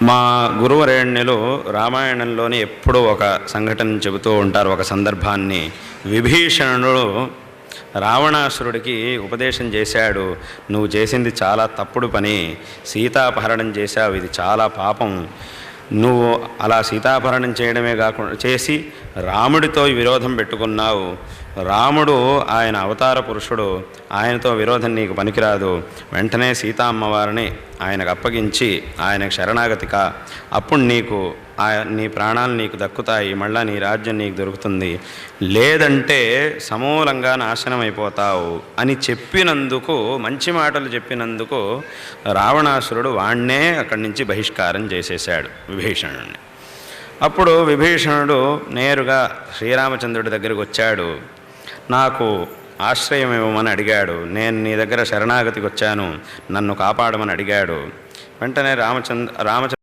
మా గురువరేణ్యులు రామాయణంలోని ఎప్పుడూ ఒక సంఘటన చెబుతూ ఉంటారు. ఒక సందర్భాన్ని విభీషణుడు రావణాసురుడికి ఉపదేశం చేశాడు. నువ్వు చేసింది చాలా తప్పుడు పని, సీతాపహరణం చేశావు, ఇది చాలా పాపం. నువ్వు అలా సీతాపహరణం చేయడమే కాకుండా చేసి రాముడితో విరోధం పెట్టుకున్నావు. రాముడు ఆయన అవతార పురుషుడు, ఆయనతో విరోధం నీకు పనికిరాదు. వెంటనే సీతా అమ్మవారిని ఆయనకు అప్పగించి ఆయనకు శరణాగతిక, అప్పుడు నీకు నీ ప్రాణాలు నీకు దక్కుతాయి, మళ్ళీ నీ రాజ్యం నీకు దొరుకుతుంది, లేదంటే సమూలంగా నాశనం అయిపోతావు అని చెప్పినందుకు, మంచి మాటలు చెప్పినందుకు రావణాసురుడు వాణ్ణే అక్కడి నుంచి బహిష్కారం చేసేశాడు విభీషణుడిని. అప్పుడు విభీషణుడు నేరుగా శ్రీరామచంద్రుడి దగ్గరికి వచ్చాడు. నాకు ఆశ్రయం ఇవ్వమని అడిగాడు. నేను నీ దగ్గర శరణాగతికి వచ్చాను, నన్ను కాపాడమని అడిగాడు. వెంటనే రామచంద్ర